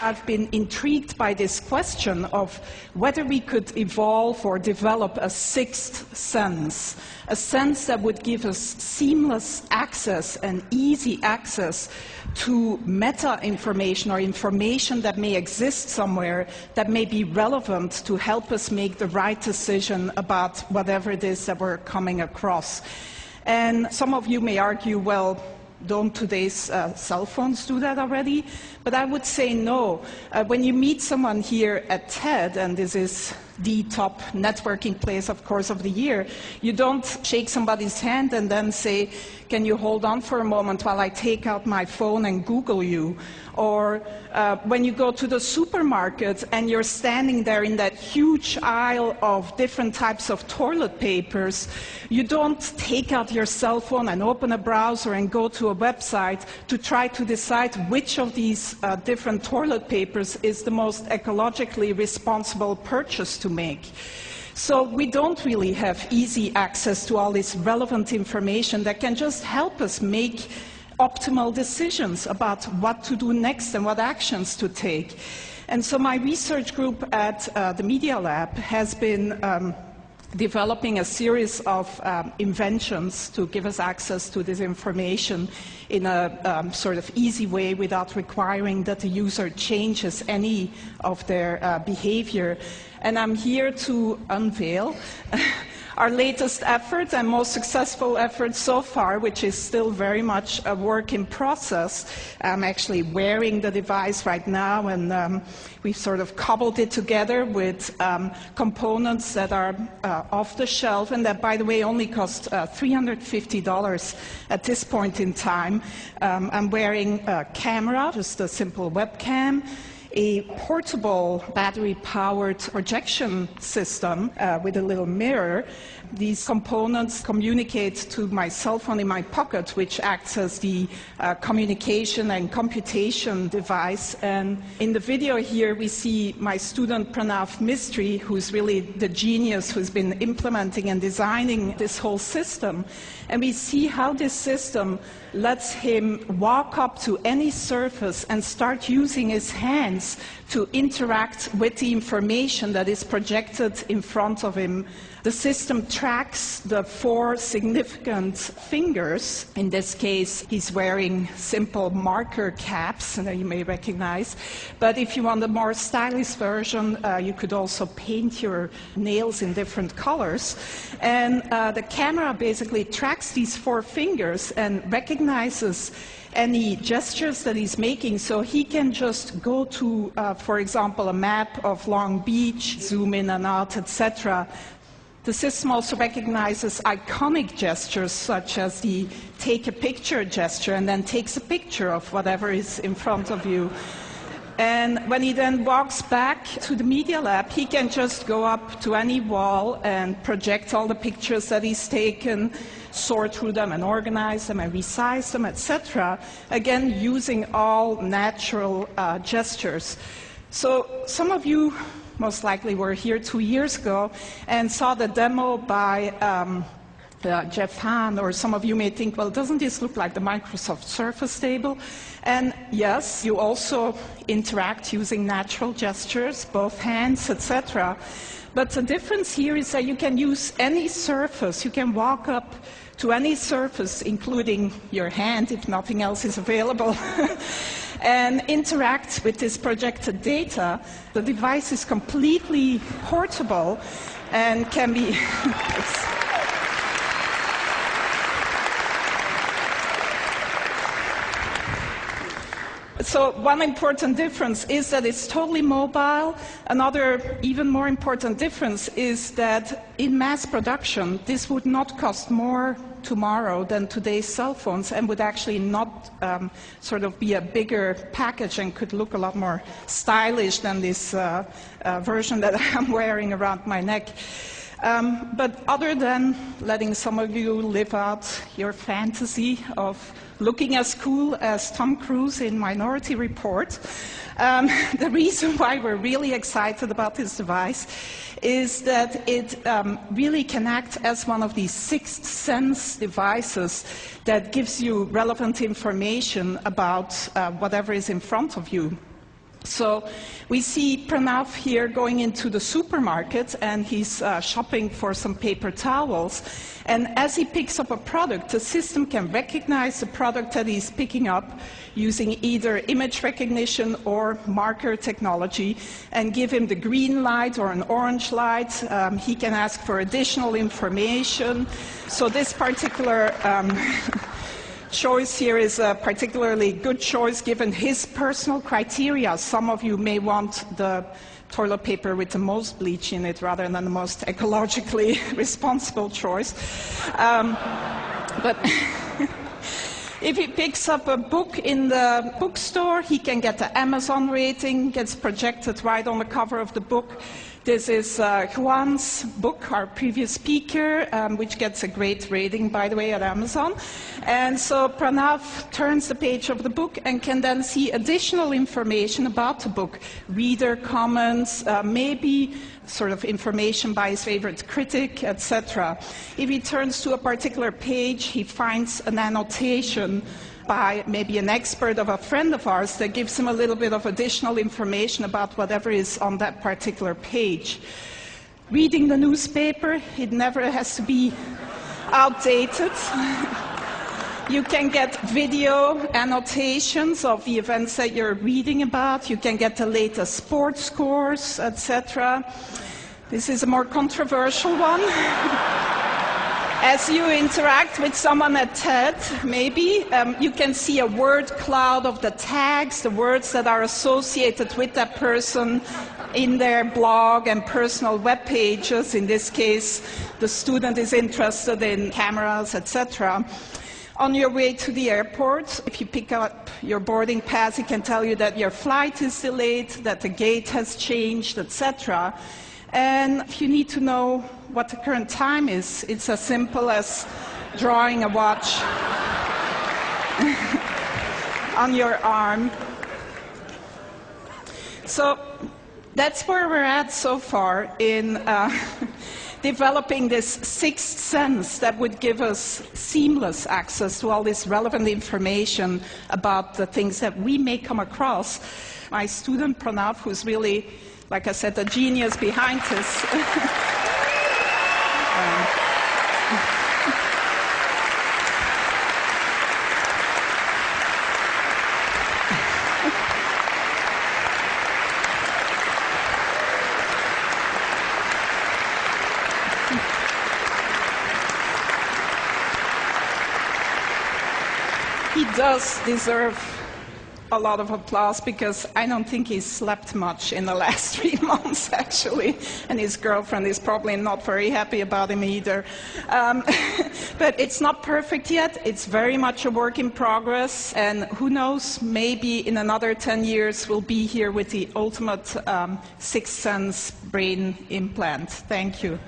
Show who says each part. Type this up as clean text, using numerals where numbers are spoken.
Speaker 1: I've been intrigued by this question of whether we could evolve or develop a sixth sense, a sense that would give us seamless access and easy access to meta-information or information that may exist somewhere that may be relevant to help us make the right decision about whatever it is that we're coming across. And some of you may argue, well, don't today's cell phones do that already? But I would say no. When you meet someone here at TED, and this is the top networking place, of course, of the year, you don't shake somebody's hand and then say, can you hold on for a moment while I take out my phone and Google you? Or when you go to the supermarket and you're standing there in that huge aisle of different types of toilet papers, you don't take out your cell phone and open a browser and go to a website to try to decide which of these different toilet papers is the most ecologically responsible purchase to make. So we don't really have easy access to all this relevant information that can just help us make optimal decisions about what to do next and what actions to take. And so my research group at the Media Lab has been developing a series of inventions to give us access to this information in a sort of easy way without requiring that the user changes any of their behavior. And I'm here to unveil our latest effort and most successful effort so far, which is still very much a work in process. I'm actually wearing the device right now, and we've sort of cobbled it together with components that are off the shelf, and that, by the way, only cost $350 at this point in time. I'm wearing a camera, just a simple webcam, a portable battery-powered projection system with a little mirror. These components communicate to my cell phone in my pocket, which acts as the communication and computation device. And in the video here, we see my student Pranav Mistry, who's really the genius who's been implementing and designing this whole system. And we see how this system lets him walk up to any surface and start using his hands to interact with the information that is projected in front of him. The system tracks the 4 significant fingers. In this case, he's wearing simple marker caps that you may recognize. But if you want a more stylish version, you could also paint your nails in different colors. And the camera basically tracks these 4 fingers and recognizes any gestures that he's making, so he can just go to, for example, a map of Long Beach, zoom in and out, etc. The system also recognizes iconic gestures, such as the take a picture gesture, and then takes a picture of whatever is in front of you. And when he then walks back to the Media Lab, he can just go up to any wall and project all the pictures that he's taken, sort through them and organize them and resize them, etc., again using all natural gestures. So some of you most likely were here 2 years ago and saw the demo by Jeff Hahn, or some of you may think, well, doesn't this look like the Microsoft Surface table? And yes, you also interact using natural gestures, both hands, etc. But the difference here is that you can use any surface. You can walk up to any surface, including your hand, if nothing else is available, and interact with this projected data. The device is completely portable and can be... So one important difference is that it's totally mobile. Another even more important difference is that in mass production, this would not cost more tomorrow than today's cell phones, and would actually not sort of be a bigger package and could look a lot more stylish than this version that I'm wearing around my neck. But other than letting some of you live out your fantasy of looking as cool as Tom Cruise in Minority Report, the reason why we're really excited about this device is that it really can act as one of these sixth sense devices that gives you relevant information about whatever is in front of you. So we see Pranav here going into the supermarket, and he's shopping for some paper towels. And as he picks up a product, the system can recognize the product that he's picking up using either image recognition or marker technology and give him the green light or an orange light. He can ask for additional information. So this particular choice here is a particularly good choice given his personal criteria. Some of you may want the toilet paper with the most bleach in it rather than the most ecologically responsible choice. But if he picks up a book in the bookstore, he can get the Amazon rating, gets projected right on the cover of the book. This is Juan's book, our previous speaker, which gets a great rating, by the way, at Amazon. And so Pranav turns the page of the book and can then see additional information about the book, reader comments, maybe sort of information by his favorite critic, etc. If he turns to a particular page, he finds an annotation by maybe an expert of a friend of ours that gives him a little bit of additional information about whatever is on that particular page. Reading the newspaper, it never has to be outdated. You can get video annotations of the events that you're reading about. You can get the latest sports scores, etc. This is a more controversial one. As you interact with someone at TED, maybe, you can see a word cloud of the tags, the words that are associated with that person in their blog and personal web pages. In this case, the student is interested in cameras, etc. On your way to the airport, if you pick up your boarding pass, it can tell you that your flight is delayed, that the gate has changed, etc. And if you need to know what the current time is, it's as simple as drawing a watch on your arm. So that's where we're at so far in developing this sixth sense that would give us seamless access to all this relevant information about the things that we may come across. My student Pranav, who's really, like I said, the genius behind this. He does deserve a lot of applause because I don't think he's slept much in the last 3 months, actually, and his girlfriend is probably not very happy about him either. But it's not perfect yet. It's very much a work in progress, and who knows, maybe in another 10 years we'll be here with the ultimate sixth sense brain implant. Thank you.